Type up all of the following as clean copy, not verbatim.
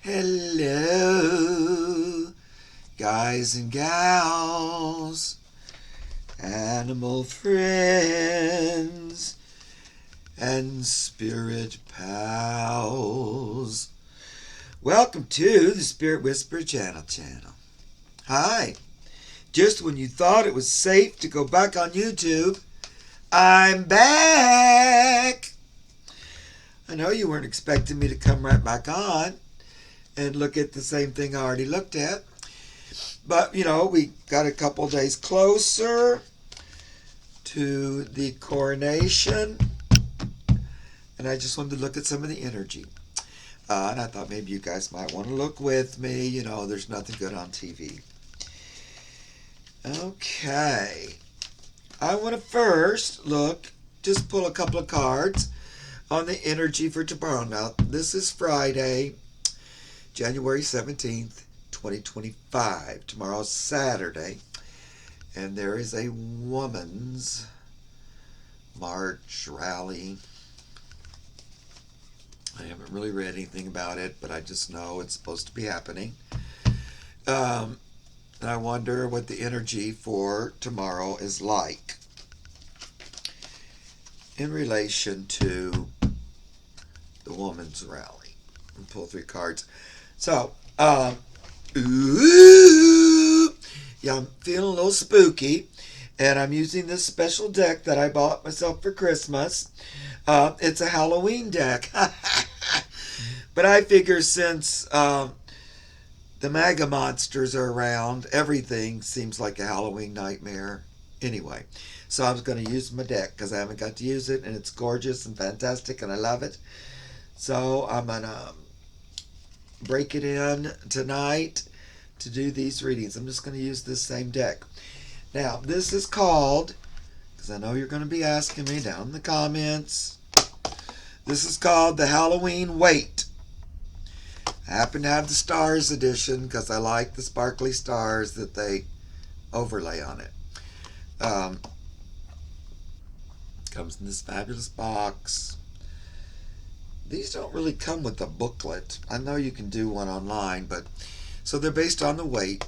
Hello, guys and gals, animal friends, and spirit pals. Welcome to the Spirit Whisper channel. Hi. Just when you thought it was safe to go back on YouTube, I'm back. I know you weren't expecting me to come right back on and look at the same thing I already looked at. But, we got a couple days closer to the coronation. And I just wanted to look at some of the energy. And I thought maybe you guys might want to look with me. There's nothing good on TV. Okay. I want to first just pull a couple of cards on the energy for tomorrow. Now, this is Friday, January 17th, 2025. Tomorrow's Saturday. And there is a woman's march rally. I haven't really read anything about it, but I just know it's supposed to be happening. And I wonder what the energy for tomorrow is like in relation to the woman's rally. I'll pull 3 cards. So, yeah, I'm feeling a little spooky, and I'm using this special deck that I bought myself for Christmas. It's a Halloween deck. But I figure since the MAGA monsters are around, everything seems like a Halloween nightmare anyway. So I was going to use my deck because I haven't got to use it, and it's gorgeous and fantastic, and I love it. So I'm going to break it in tonight to do these readings. I'm just going to use this same deck. Now, this is called, because I know you're going to be asking me down in the comments, this is called the Halloween Wait. I happen to have the Stars edition because I like the sparkly stars that they overlay on it. Comes in this fabulous box. These don't really come with a booklet. I know you can do one online, but so they're based on the Waite,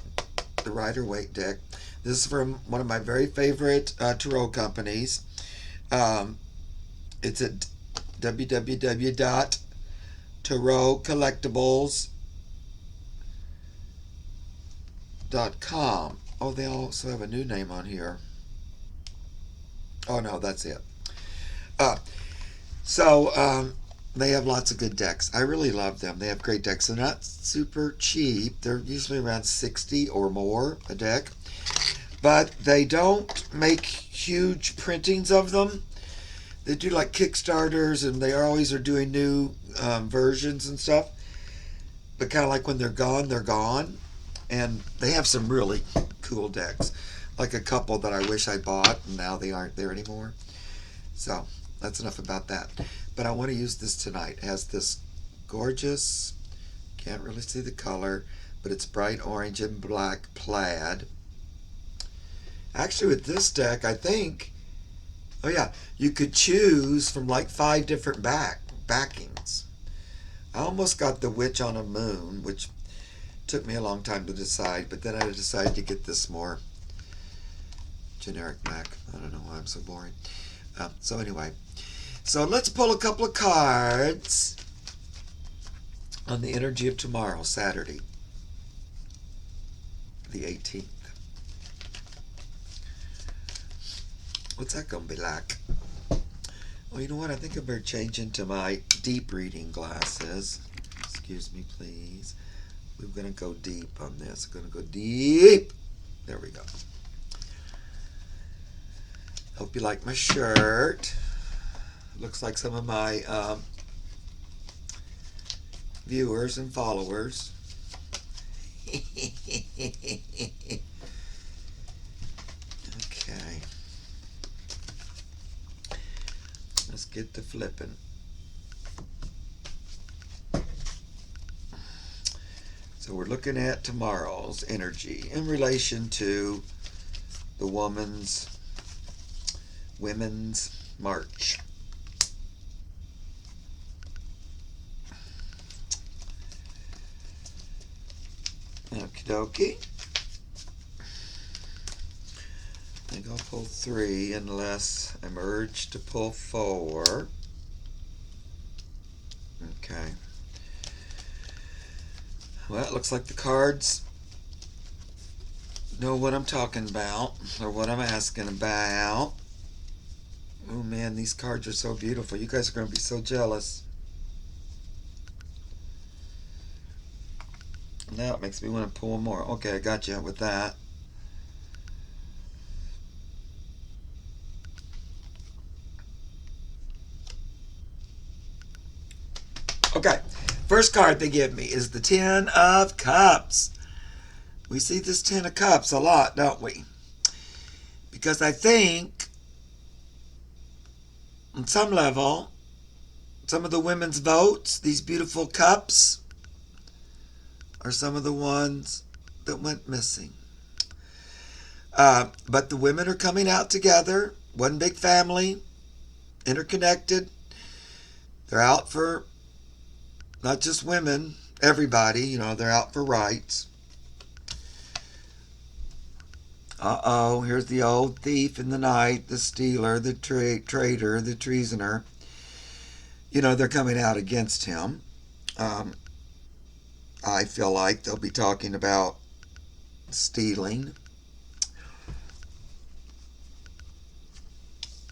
the Rider-Waite deck. This is from one of my very favorite tarot companies. It's at www.tarotcollectibles.com. Oh, they also have a new name on here. Oh, no, that's it. They have lots of good decks. I really love them. They have great decks. They're not super cheap. They're usually around $60 or more a deck. But they don't make huge printings of them. They do like Kickstarters, and they always are doing new versions and stuff. But kind of like when they're gone, they're gone. And they have some really cool decks. Like a couple that I wish I bought, and now they aren't there anymore. So that's enough about that. But I want to use this tonight. It has this gorgeous, can't really see the color, but it's bright orange and black plaid. Actually, with this deck, I think, oh yeah, you could choose from like 5 different backings. I almost got the Witch on a Moon, which took me a long time to decide, but then I decided to get this more generic back. I don't know why I'm so boring. So anyway, so let's pull a couple of cards on the energy of tomorrow, Saturday, the 18th. What's that going to be like? Well, you know what? I think I better change into my deep reading glasses. Excuse me, please. We're going to go deep on this. We're going to go deep. There we go. Hope you like my shirt. Looks like some of my viewers and followers. Okay. Let's get to flipping. So we're looking at tomorrow's energy in relation to the women's march. Okie dokie. I think I'll pull 3 unless I'm urged to pull 4. Okay. Well, it looks like the cards know what I'm talking about, or what I'm asking about. Oh man, these cards are so beautiful. You guys are going to be so jealous. Now it makes me want to pull more. Okay, I got you with that. Okay, first card they give me is the Ten of Cups. We see this Ten of Cups a lot, don't we? Because I think, on some level, some of the women's votes, these beautiful cups, are some of the ones that went missing. But the women are coming out together, one big family, interconnected. They're out for not just women, everybody, they're out for rights. Uh-oh, here's the old thief in the night, the stealer, the traitor, the treasoner. They're coming out against him. I feel like they'll be talking about stealing.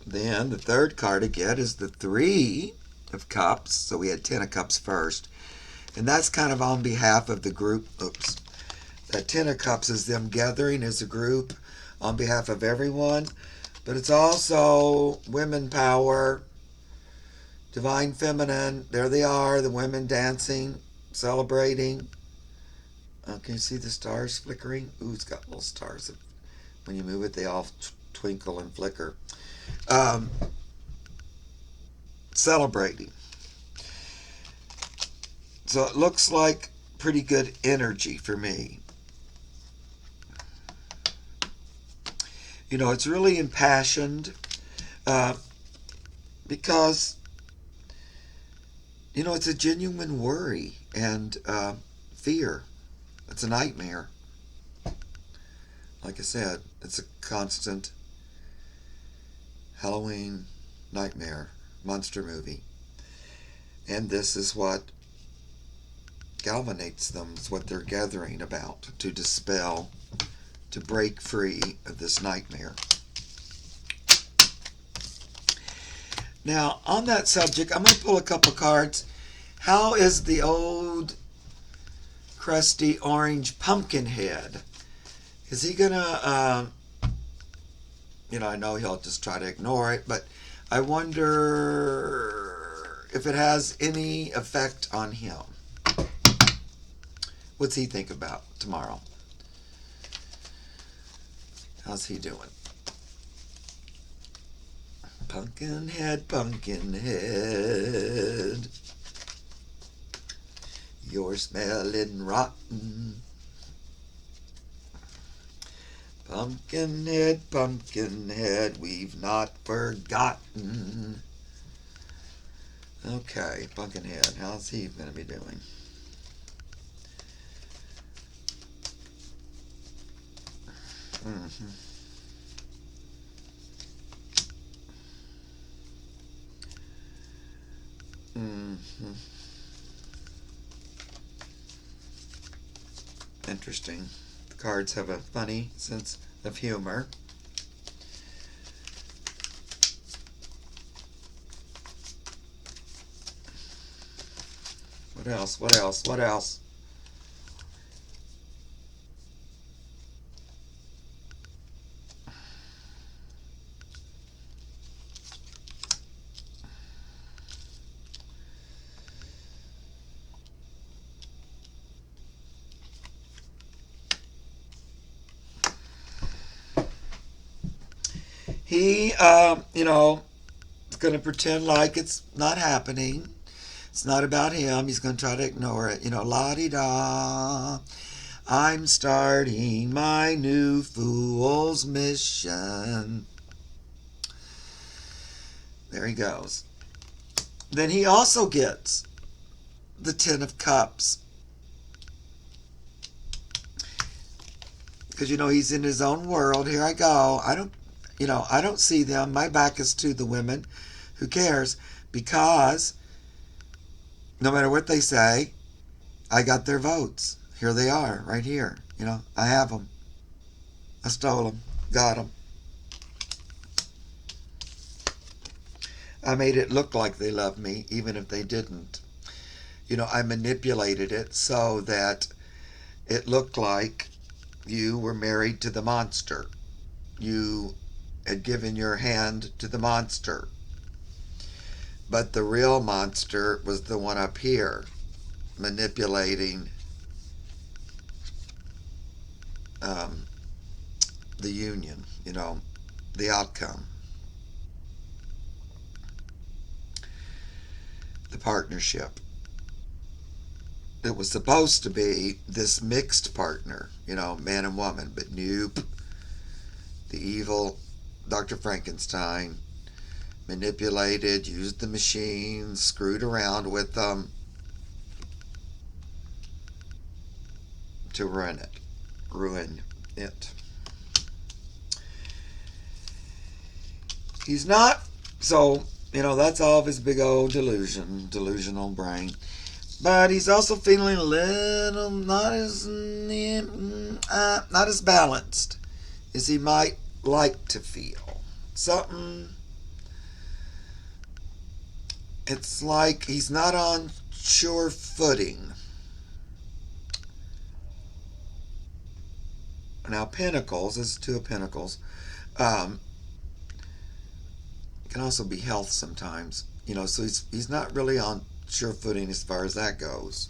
Then the third card to get is the Three of Cups. So we had Ten of Cups first. And that's kind of on behalf of the group. Oops. That Ten of Cups is them gathering as a group on behalf of everyone. But it's also women power, divine feminine. There they are, the women dancing, celebrating. Can you see the stars flickering? Ooh, it's got little stars. When you move it, they all twinkle and flicker. Celebrating. So it looks like pretty good energy for me. It's really impassioned because, it's a genuine worry and fear. It's a nightmare. Like I said, it's a constant Halloween nightmare monster movie. And this is what galvanates them. It's what they're gathering about to dispel, to break free of this nightmare. Now, on that subject, I'm going to pull a couple cards. How is the old crusty orange pumpkin head? Is he going to, I know he'll just try to ignore it, but I wonder if it has any effect on him. What's he think about tomorrow? How's he doing? Pumpkin head, you're smelling rotten. Pumpkin head, we've not forgotten. Okay, pumpkin head, how's he going to be doing? Mm-hmm. Mm-hmm. Interesting. The cards have a funny sense of humor. What else? What else? What else? He, is going to pretend like it's not happening. It's not about him. He's going to try to ignore it. La-di-da. I'm starting my new fool's mission. There he goes. Then he also gets the Ten of Cups. because he's in his own world. Here I go. I don't see them. My back is to the women. Who cares? Because no matter what they say, I got their votes. Here they are, right here. I have them. I stole them. Got them. I made it look like they loved me, even if they didn't. I manipulated it so that it looked like you were married to the monster. You had given your hand to the monster. But the real monster was the one up here, manipulating the union, the outcome, the partnership. It was supposed to be this mixed partner, man and woman, but nope. The evil Dr. Frankenstein manipulated, used the machines, screwed around with them to ruin it. He's not, so, that's all of his big old delusional brain. But he's also feeling a little not as balanced as he might like to feel. Something, it's like he's not on sure footing. Now, Pentacles, this is Two of Pentacles, can also be health sometimes. So he's not really on sure footing as far as that goes,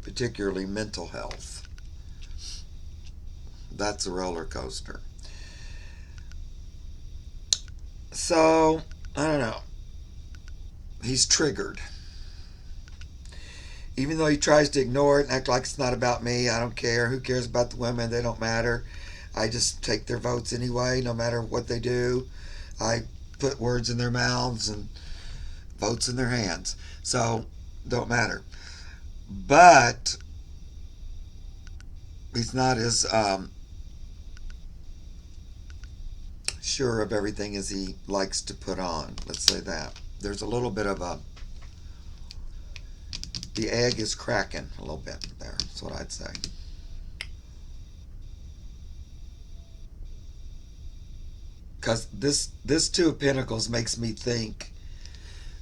particularly mental health. That's a roller coaster. So, I don't know. He's triggered. Even though he tries to ignore it and act like it's not about me, I don't care. Who cares about the women? They don't matter. I just take their votes anyway, no matter what they do. I put words in their mouths and votes in their hands. So, don't matter. But he's not as sure of everything as he likes to put on. Let's say that. There's a little bit of the egg is cracking a little bit there. That's what I'd say. Because this Two of Pentacles makes me think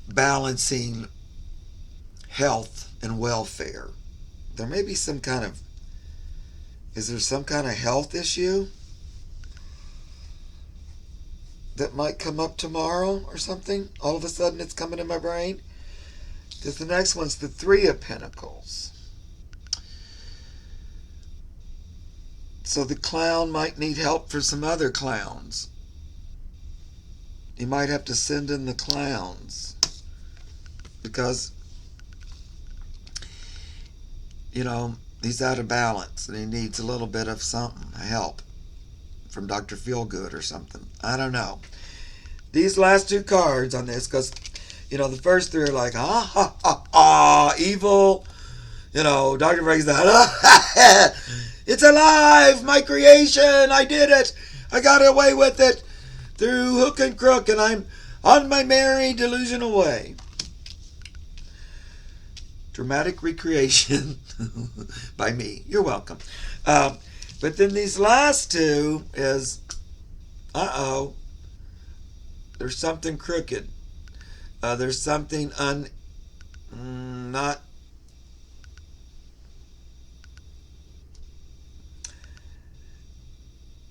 balancing health and welfare. There may be some kind of, is there some kind of health issue that might come up tomorrow or something? All of a sudden it's coming in my brain. Because the next one's the Three of Pentacles. So the clown might need help for some other clowns. You might have to send in the clowns. Because, he's out of balance and he needs a little bit of something, help from Dr. Feelgood or something. I don't know. These last two cards on this, because, the first three are like, evil. Dr. Frankenstein, it's alive, my creation, I did it. I got away with it through hook and crook, and I'm on my merry delusional way. Dramatic recreation by me. You're welcome. But then these last two is, there's something crooked. There's something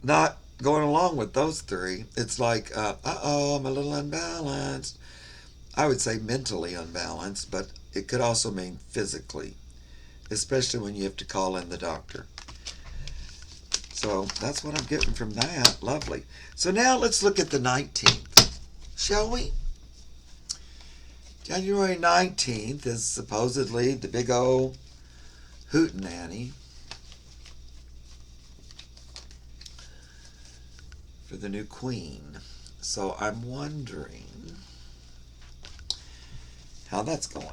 not going along with those three. It's like, I'm a little unbalanced. I would say mentally unbalanced, but it could also mean physically, especially when you have to call in the doctor. So that's what I'm getting from that. Lovely. So now let's look at the 19th, shall we? January 19th is supposedly the big old hootenanny for the new queen. So I'm wondering how that's going.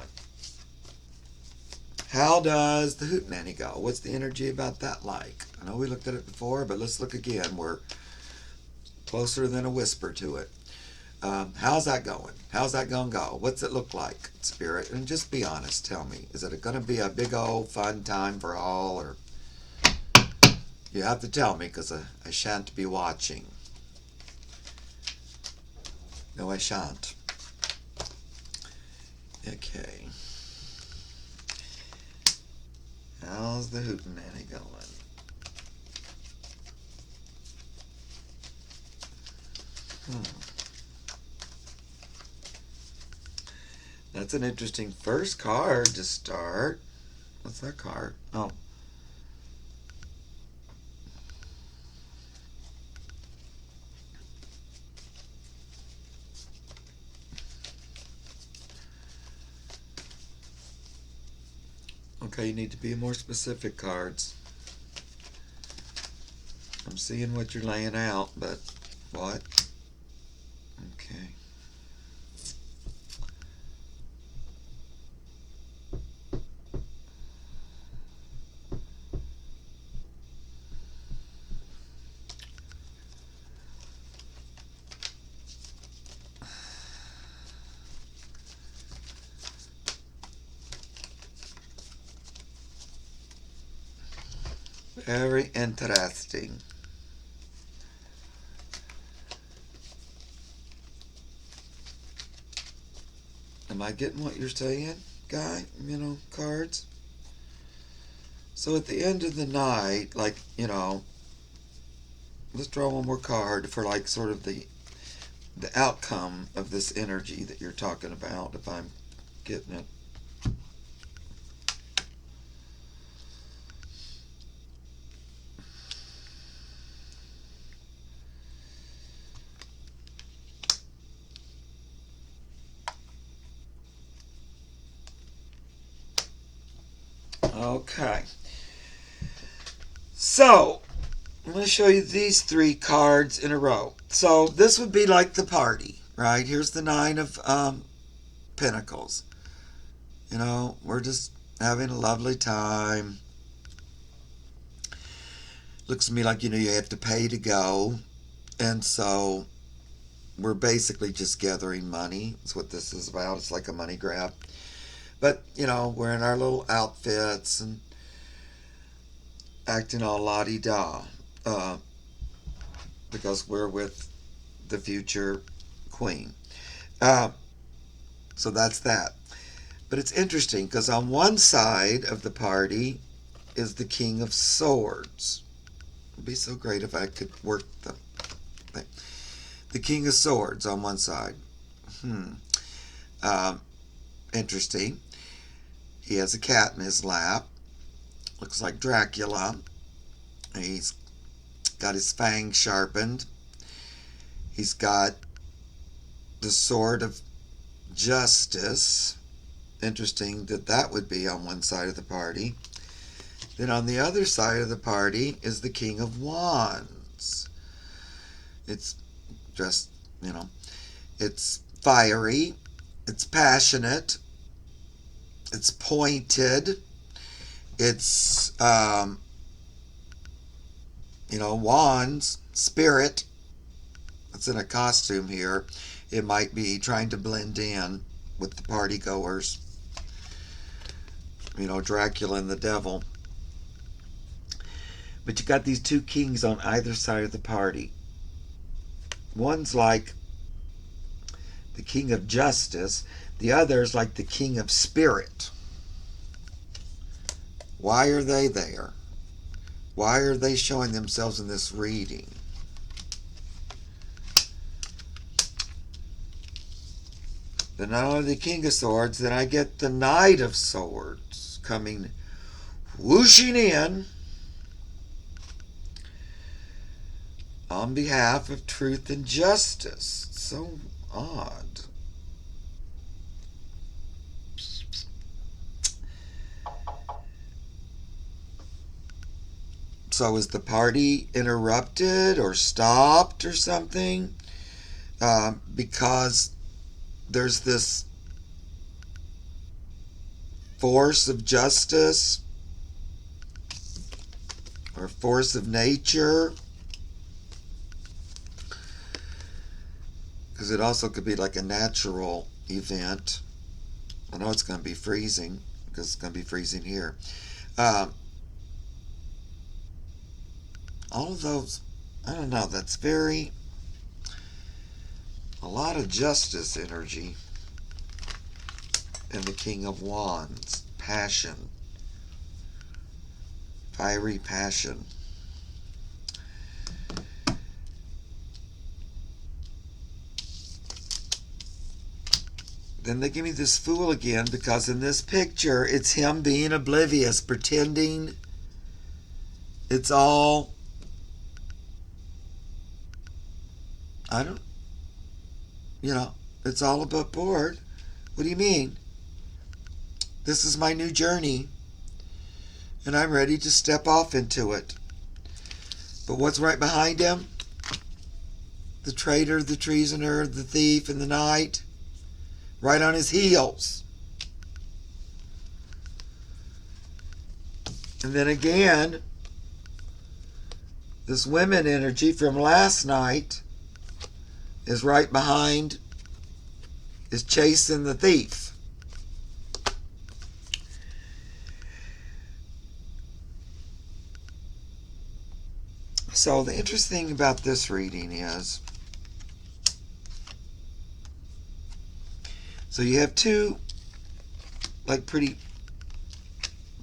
How does the hootenanny go? What's the energy about that like? I know we looked at it before, but let's look again. We're closer than a whisper to it. How's that going? How's that going to go? What's it look like, Spirit? And just be honest. Tell me. Is it going to be a big old fun time for all? Or you have to tell me, because I shan't be watching. No, I shan't. Okay. How's the hootenanny going? That's an interesting first card to start. What's that card? Oh. Okay, you need to be more specific, cards. I'm seeing what you're laying out, but what? Okay. Very interesting. Am I getting what you're saying, guy? You know, cards? So at the end of the night, like, you know, let's draw one more card for like sort of the outcome of this energy that you're talking about, if I'm getting it. Okay. So, I'm going to show you these three cards in a row. So, this would be like the party, right? Here's the Nine of Pentacles. You know, we're just having a lovely time. Looks to me like, you know, you have to pay to go. And so, we're basically just gathering money. That's what this is about. It's like a money grab. But, you know, we're in our little outfits and acting all la-di-da. Because we're with the future queen. So that's that. But it's interesting because on one side of the party is the King of Swords. It'd be so great if I could work the thing. The King of Swords on one side. Interesting. He has a cat in his lap. Looks like Dracula. He's got his fangs sharpened. He's got the sword of justice. Interesting that that would be on one side of the party. Then on the other side of the party is the King of Wands. It's just, you know, it's fiery, it's passionate, it's pointed, it's, you know, wands, spirit. It's in a costume here. It might be trying to blend in with the party goers. You know, Dracula and the devil. But you got these two kings on either side of the party. One's like the King of Justice. The other's like the King of Spirit. Why are they there? Why are they showing themselves in this reading? Then not only the King of Swords, then I get the Knight of Swords coming whooshing in on behalf of truth and justice. It's so odd. So is the party interrupted or stopped or something? Because there's this force of justice? or force of nature. Because it also could be like a natural event. I know it's going to be freezing, because it's going to be freezing here. All of those, I don't know, that's a lot of justice energy. And the King of Wands, passion, fiery passion. Then they give me this Fool again, because in this picture it's him being oblivious, pretending it's all, it's all above board. What do you mean? This is my new journey, and I'm ready to step off into it. But what's right behind him? The traitor, the treasoner, the thief in the night, right on his heels. And then again, this women energy from last night is right behind, is chasing the thief. So the interesting thing about this reading is, so you have two like pretty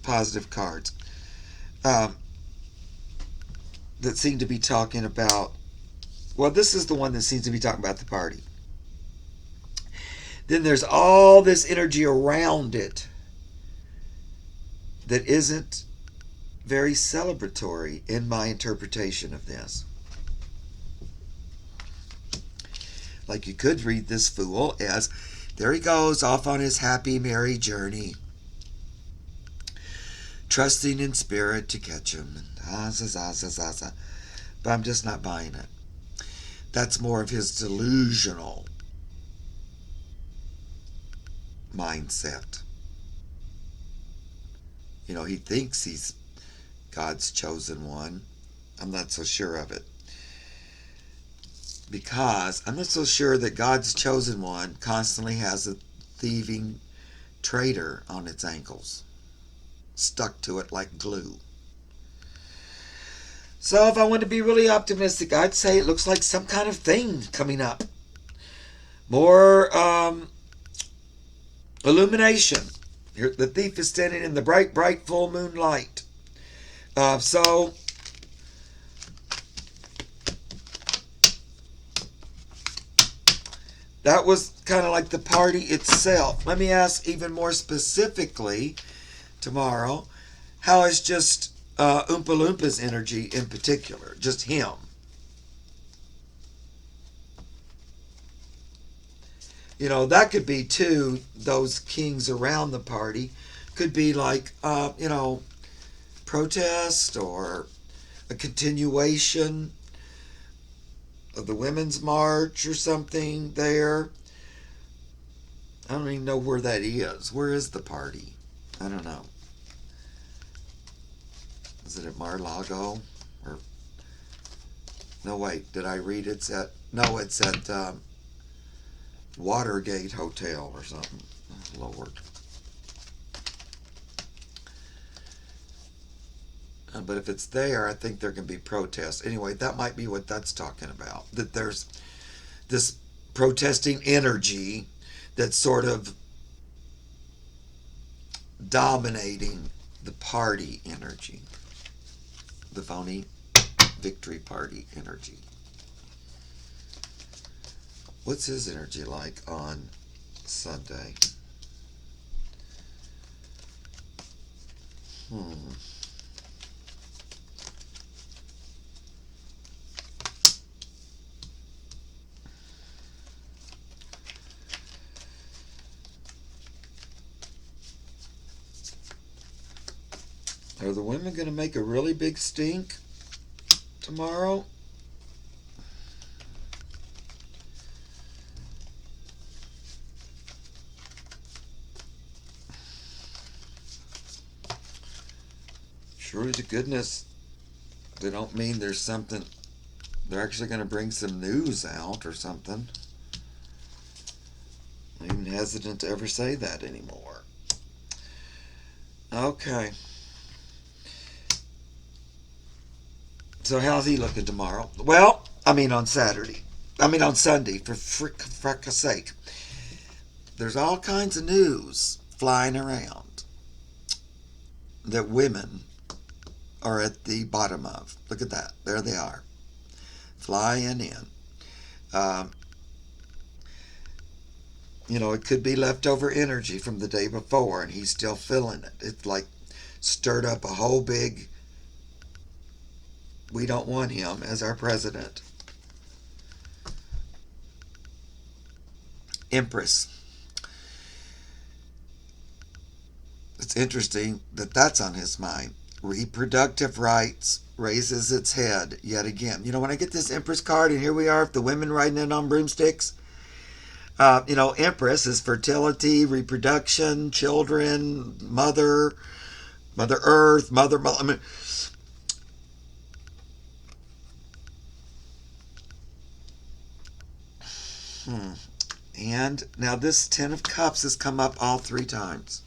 positive cards that seem to be talking about, well, this is the one that seems to be talking about the party. Then there's all this energy around it that isn't very celebratory in my interpretation of this. Like, you could read this Fool as, there he goes off on his happy, merry journey, trusting in spirit to catch him. But I'm just not buying it. That's more of his delusional mindset. He thinks he's God's chosen one. I'm not so sure of it. Because I'm not so sure that God's chosen one constantly has a thieving traitor on its ankles, stuck to it like glue. So if I want to be really optimistic, I'd say it looks like some kind of thing coming up. More illumination. Here, the thief is standing in the bright, bright full moonlight. So that was kind of like the party itself. Let me ask even more specifically tomorrow, how is just Oompa Loompa's energy in particular, just him? That could be too, those kings around the party could be like, protest or a continuation of the Women's March or something there. I don't even know where that is. Where is the party? I don't know. Is it at Mar-a-Lago? Or no, wait, did I read it's at, no, it's at Watergate Hotel or something. Lord. But if it's there, I think there can be protests. Anyway, that might be what that's talking about. That there's this protesting energy that's sort of dominating the party energy. The phony victory party energy. What's his energy like on Sunday? Are the women going to make a really big stink tomorrow? Surely to goodness, They don't mean there's something. They're actually going to bring some news out or something. I'm even hesitant to ever say that anymore. Okay. So how's he looking tomorrow? Well, I mean on Saturday. I mean on Sunday, for frick's sake. There's all kinds of news flying around that women are at the bottom of. Look at that. There they are. Flying in. Um, it could be leftover energy from the day before, and he's still feeling it. It's like stirred up a whole big, we don't want him as our president. Empress. It's interesting that that's on his mind. Reproductive rights raises its head yet again. When I get this Empress card, and here we are, the women riding in on broomsticks. Empress is fertility, reproduction, children, Mother Earth, Mother. I mean, And now this Ten of Cups has come up all 3 times.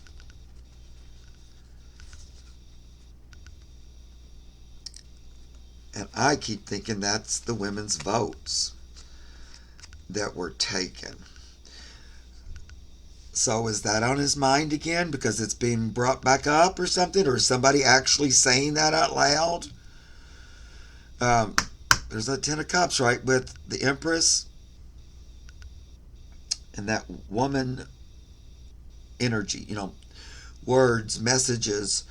And I keep thinking that's the women's votes that were taken. So is that on his mind again because it's being brought back up or something? Or is somebody actually saying that out loud? There's a Ten of Cups, right, with the Empress and that woman energy, words, messages,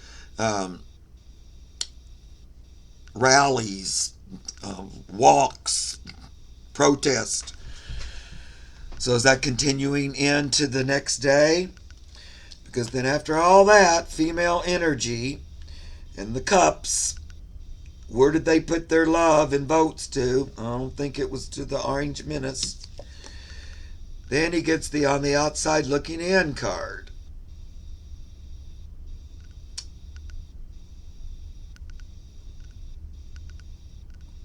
rallies, walks, protest. So is that continuing into the next day? Because then after all that, female energy and the cups, where did they put their love and votes to? I don't think it was to the Orange Menace. Then he gets the on the outside looking in card.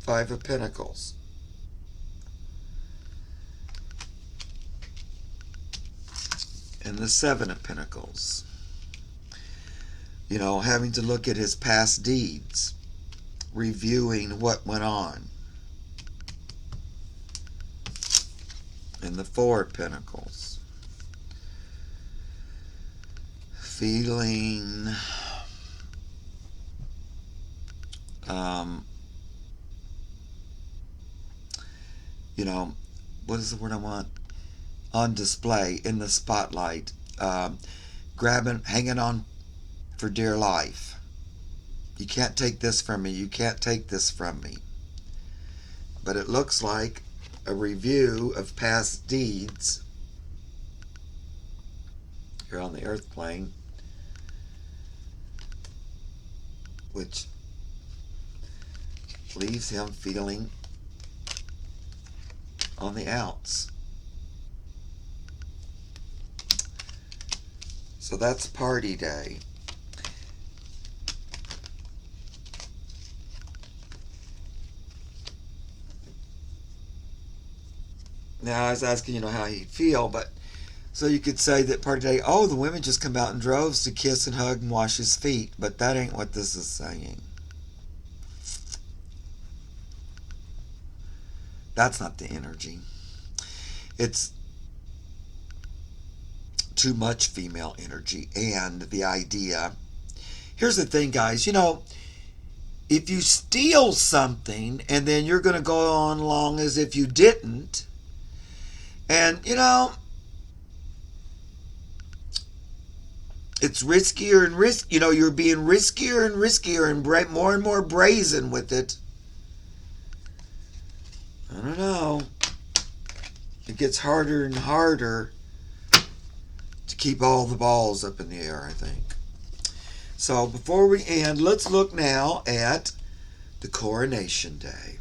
Five of Pentacles. And the Seven of Pentacles. Having to look at his past deeds, reviewing what went on. And the Four of Pentacles. Feeling what is the word I want? On display, in the spotlight, hanging on for dear life. You can't take this from me. You can't take this from me. But it looks like a review of past deeds here on the earth plane, which leaves him feeling on the outs. So that's party day. Now I was asking, how he'd feel, but so you could say that party day, the women just come out in droves to kiss and hug and wash his feet, but that ain't what this is saying. That's not the energy. It's too much female energy and the idea. Here's the thing, guys. If you steal something and then you're going to go on along as if you didn't, and, it's riskier and you're being riskier and riskier and more brazen with it. I don't know. It gets harder and harder to keep all the balls up in the air, I think. So before we end, let's look now at the Coronation Day.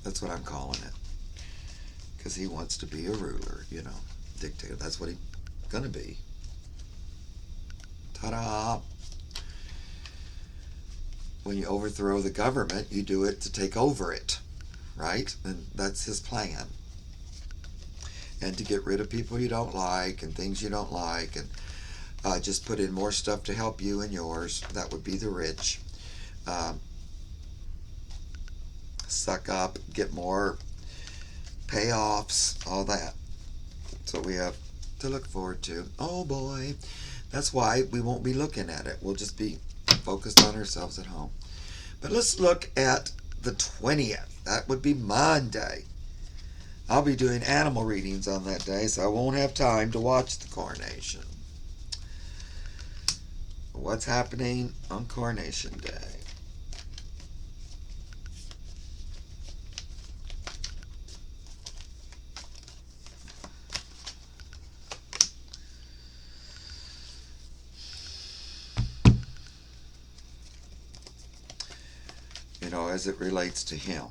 That's what I'm calling it. Because he wants to be a ruler, dictator. That's what he's going to be. Ta-da! when you overthrow the government, you do it to take over it, right? And that's his plan. And to get rid of people you don't like and things you don't like, and just put in more stuff to help you and yours. That would be the rich. Um, Suck up, get more payoffs, all that. So we have to look forward to. Oh boy. That's why we won't be looking at it. We'll just be focused on ourselves at home. But let's look at the 20th. That would be Monday. I'll be doing animal readings on that day, so I won't have time to watch the coronation. What's happening on Coronation Day? You know, as it relates to him.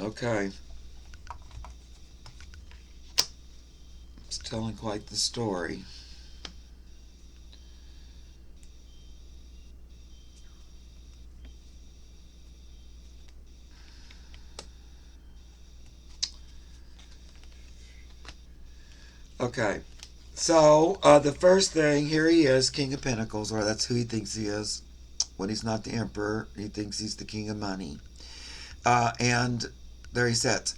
Okay. It's telling quite the story. Okay. So, the first thing, here he is, King of Pentacles, or that's who he thinks he is. When he's not the Emperor, he thinks he's the King of Money. And there he sits.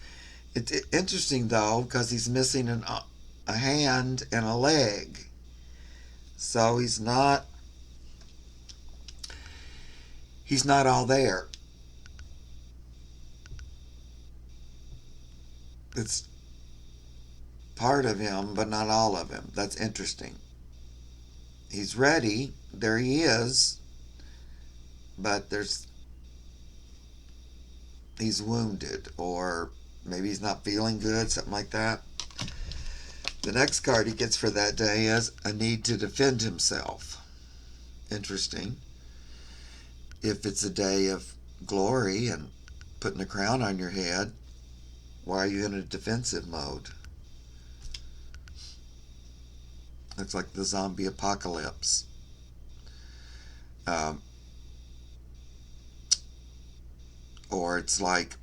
It's interesting, though, because he's missing a hand and a leg. So he's not all there. It's part of him, but not all of him. That's interesting. He's ready. There he is. But he's wounded, or maybe he's not feeling good, something like that. The next card he gets for that day is a need to defend himself. Interesting. If it's a day of glory and putting a crown on your head, why are you in a defensive mode? Looks like the zombie apocalypse. Or it's like,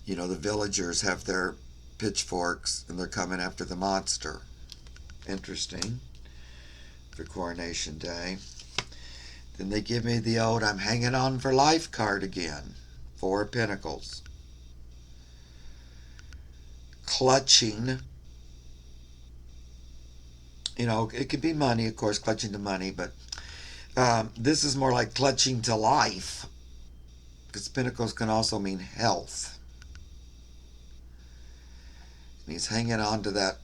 you know, the villagers have their pitchforks and they're coming after the monster. Interesting. For Coronation Day. Then they give me the old I'm hanging on for life card again. 4 of Pentacles. Clutching. You know, it could be money, of course, clutching to money, but this is more like clutching to life. Because Pentacles can also mean health. And he's hanging on to that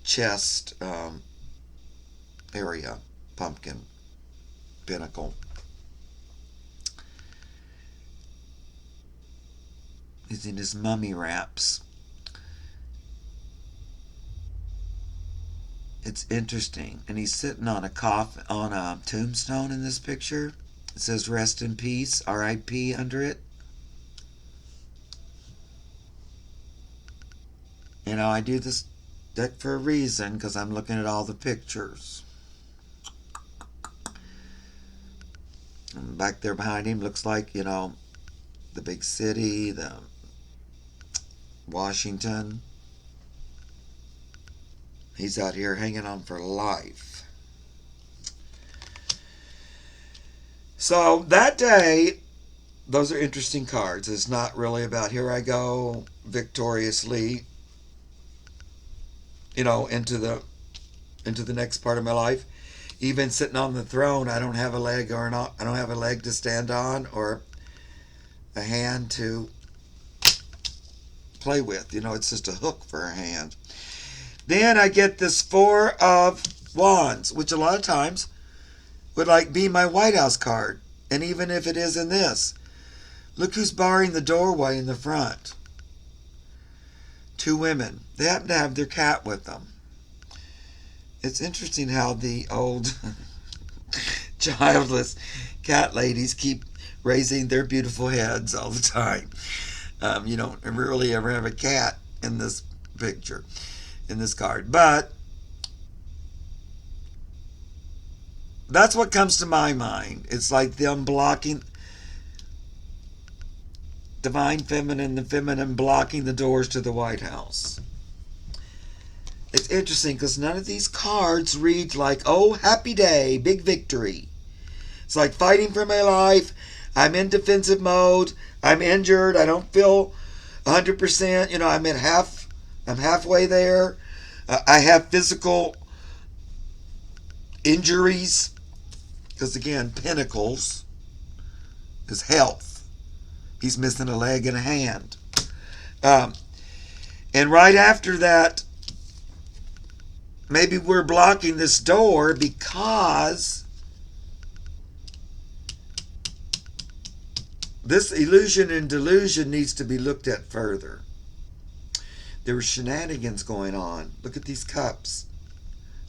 chest area, pumpkin, pentacle. He's in his mummy wraps. It's interesting. And he's sitting on a tombstone in this picture. It says rest in peace, R.I.P. under it. You know, I do this deck for a reason, because I'm looking at all the pictures. And back there behind him looks like, you know, the big city, the Washington. He's out here hanging on for life. So that day, those are interesting cards. It's not really about here I go victoriously, you know, into the next part of my life. Even sitting on the throne, I don't have a leg I don't have a leg to stand on or a hand to play with. It's just a hook for a hand. Then I get this Four of Wands, which a lot of times would like be my White House card. And even if it is in this, look who's barring the doorway in the front. Two women. They happen to have their cat with them. It's interesting how the old childless cat ladies keep raising their beautiful heads all the time. You don't really ever have a cat in this picture, in this card. But that's what comes to my mind. It's like them blocking divine feminine, the feminine blocking the doors to the White House. It's interesting because none of these cards read like, oh, happy day, big victory. It's like fighting for my life. I'm in defensive mode. I'm injured. I don't feel 100%. I'm halfway there. I have physical injuries. Because again, Pentacles is health. He's missing a leg and a hand. And right after that, maybe we're blocking this door because this illusion and delusion needs to be looked at further. There were shenanigans going on. Look at these cups.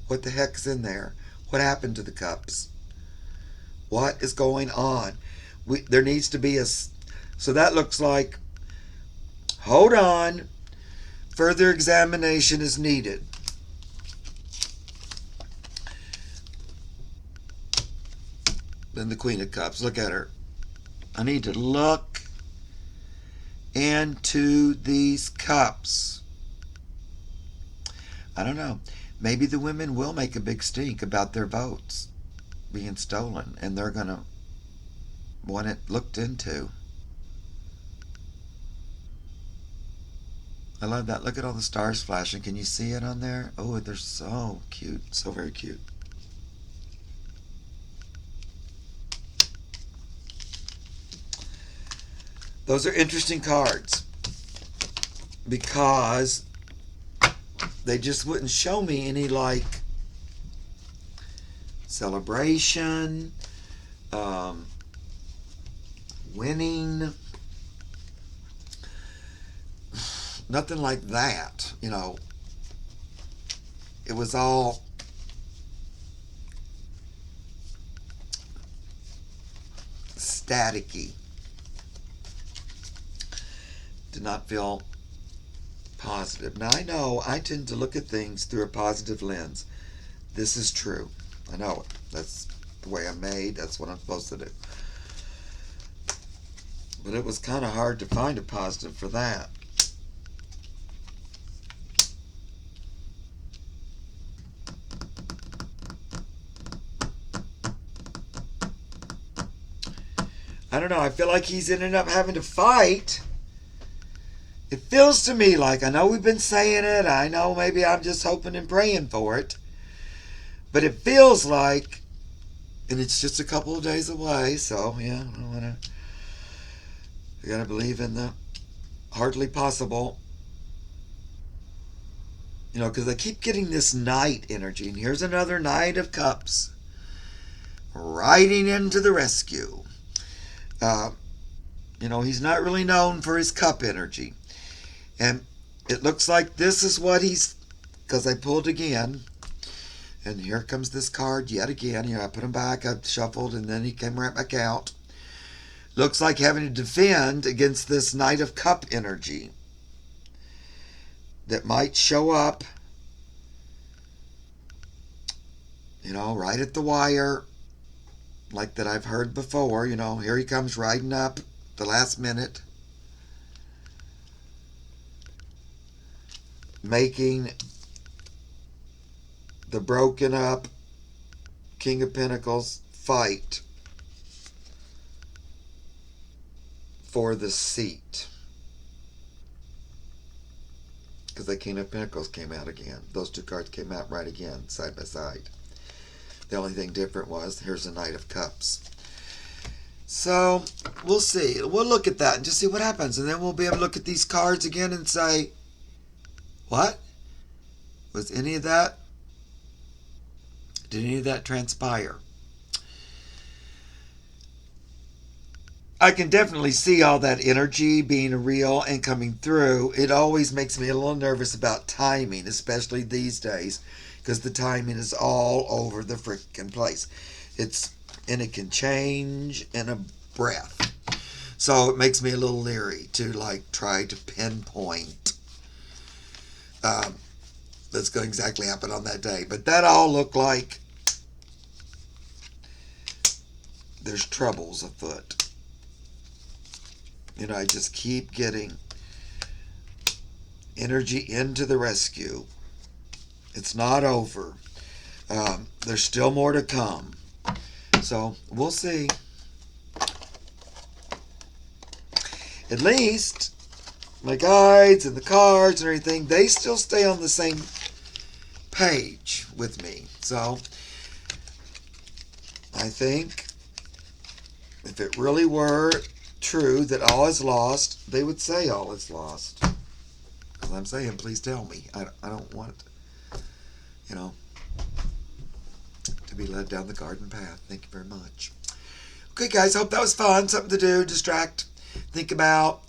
What the heck's in there? What happened to the cups? What is going on? There needs to be a... So that looks like, hold on, further examination is needed. Then the Queen of Cups. Look at her. I need to look into these cups. I don't know. Maybe the women will make a big stink about their votes being stolen, and they're going to want it looked into. I love that. Look at all the stars flashing. Can you see it on there? Oh, they're so cute. So very cute. Those are interesting cards because they just wouldn't show me any like celebration, winning, nothing like that. It was all staticky. Did not feel positive. Now I know I tend to look at things through a positive lens. This is true. I know it. That's the way I'm made. That's what I'm supposed to do. But it was kind of hard to find a positive for that. I don't know. I feel like he's ended up having to fight. It feels to me like, I know we've been saying it, I know maybe I'm just hoping and praying for it, but it feels like, and it's just a couple of days away, so yeah, I gotta believe in the hardly possible, because I keep getting this Knight energy, and here's another Knight of Cups, riding into the rescue. He's not really known for his cup energy. And it looks like this is what he's... Because I pulled again. And here comes this card yet again. I put him back. I shuffled. And then he came right back out. Looks like having to defend against this Knight of Cup energy. That might show up. Right at the wire. Like that I've heard before. Here he comes riding up the last minute. Making the broken up King of Pentacles fight for the seat. Because the King of Pentacles came out again. Those two cards came out right again, side by side. The only thing different was here's a Knight of Cups. So we'll see. We'll look at that and just see what happens. And then we'll be able to look at these cards again and say, what? Was any of that? Did any of that transpire? I can definitely see all that energy being real and coming through. It always makes me a little nervous about timing, especially these days, because the timing is all over the freaking place. And it can change in a breath. So it makes me a little leery to try to pinpoint that's going to exactly happen on that day. But that all looked like there's troubles afoot. I just keep getting energy into the rescue. It's not over. There's still more to come. So we'll see. At least my guides and the cards and everything, they still stay on the same page with me. So I think if it really were true that all is lost, they would say all is lost. Because I'm saying, please tell me. I don't want to be led down the garden path. Thank you very much. Okay, guys, hope that was fun. Something to do, distract, think about,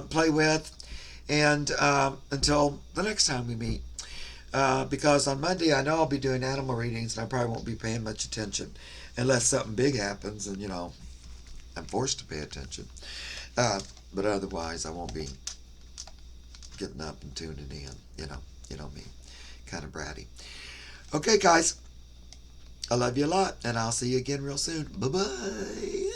play with. And until the next time we meet. Because on Monday, I know I'll be doing animal readings, and I probably won't be paying much attention unless something big happens and, I'm forced to pay attention. But otherwise, I won't be getting up and tuning in. You know me. Kind of bratty. Okay, guys. I love you a lot, and I'll see you again real soon. Bye-bye.